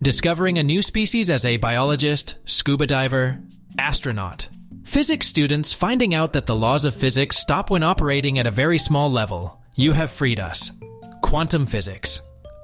Discovering a new species as a biologist, scuba diver, astronaut. Physics students finding out that the laws of physics stop when operating at a very small level. You have freed us. Quantum physics.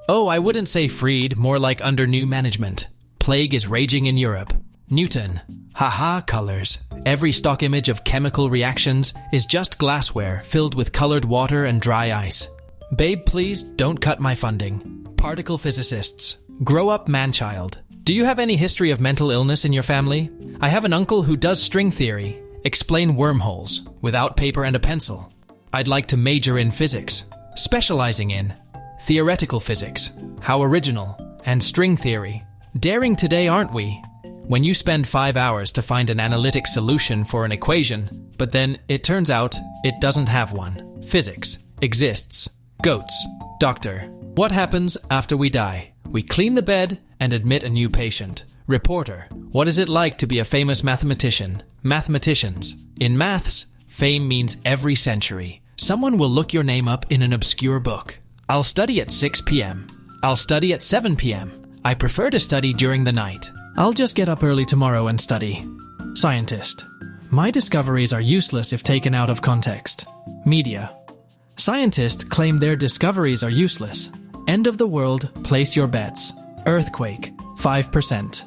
Oh, I wouldn't say freed, more like under new management. Plague is raging in Europe. Newton. Haha, colors. Every stock image of chemical reactions is just glassware filled with colored water and dry ice. Babe, please don't cut my funding. Particle physicists. Grow up, man-child. Do you have any history of mental illness in your family? I have an uncle who does string theory. Explain wormholes without paper and a pencil. I'd like to major in physics, specializing in theoretical physics, how original, and string theory. Daring today, aren't we? When you spend 5 hours to find an analytic solution for an equation, but then it turns out it doesn't have one. Physics exists. Goats. Doctor. What happens after we die? We clean the bed and admit a new patient. Reporter. What is it like to be a famous mathematician? Mathematicians. In maths, fame means every century. Someone will look your name up in an obscure book. I'll study at 6 p.m. I'll study at 7 p.m. I prefer to study during the night. I'll just get up early tomorrow and study. Scientist. My discoveries are useless if taken out of context. Media. Scientists claim their discoveries are useless. End of the world, place your bets. Earthquake, 5%.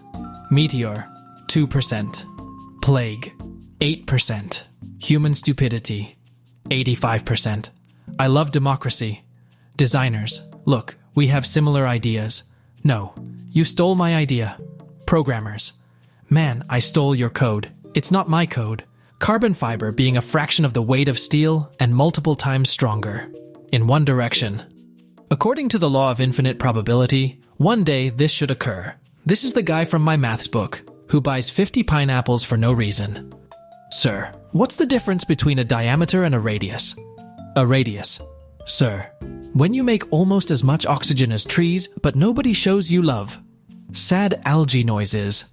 Meteor, 2%. Plague, 8%. Human stupidity, 85%. I love democracy. Designers, look, we have similar ideas. No, you stole my idea. Programmers, man, I stole your code. It's not my code. Carbon fiber being a fraction of the weight of steel and multiple times stronger. In one direction. According to the law of infinite probability, one day this should occur. This is the guy from my maths book, who buys 50 pineapples for no reason. Sir, what's the difference between a diameter and a radius? A radius. Sir, when you make almost as much oxygen as trees, but nobody shows you love. Sad algae noises.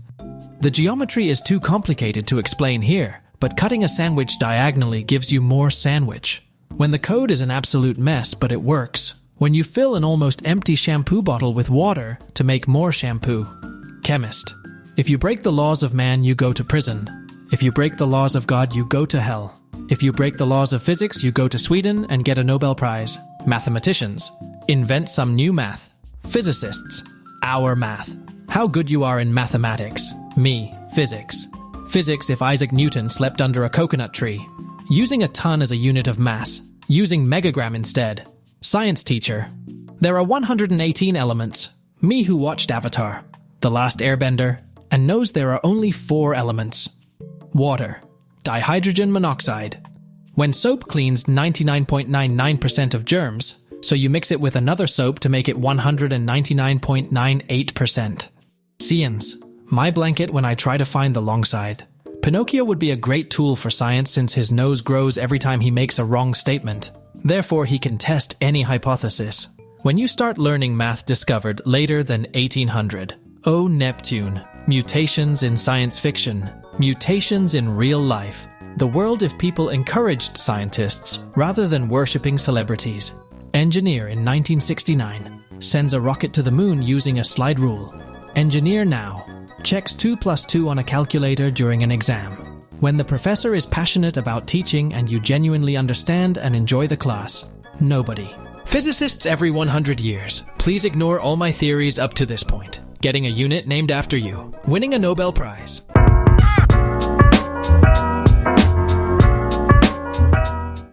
The geometry is too complicated to explain here, but cutting a sandwich diagonally gives you more sandwich. When the code is an absolute mess, but it works. When you fill an almost empty shampoo bottle with water to make more shampoo. Chemist. If you break the laws of man, you go to prison. If you break the laws of God, you go to hell. If you break the laws of physics, you go to Sweden and get a Nobel Prize. Mathematicians. Invent some new math. Physicists. Our math. How good you are in mathematics. Me. Physics. Physics if Isaac Newton slept under a coconut tree. Using a ton as a unit of mass. Using megagram instead. Science teacher. There are 118 elements. Me who watched Avatar, The Last Airbender, and knows there are only 4 elements. Water. Dihydrogen monoxide. When soap cleans 99.99% of germs, so you mix it with another soap to make it 199.98%. Science. My blanket when I try to find the long side. Pinocchio would be a great tool for science since his nose grows every time he makes a wrong statement. Therefore, he can test any hypothesis. When you start learning math discovered later than 1800. Oh, Neptune. Mutations in science fiction. Mutations in real life. The world if people encouraged scientists rather than worshipping celebrities. Engineer in 1969. Sends a rocket to the moon using a slide rule. Engineer now. Checks 2 + 2 on a calculator during an exam. When the professor is passionate about teaching and you genuinely understand and enjoy the class. Nobody. Physicists every 100 years. Please ignore all my theories up to this point. Getting a unit named after you. Winning a Nobel Prize.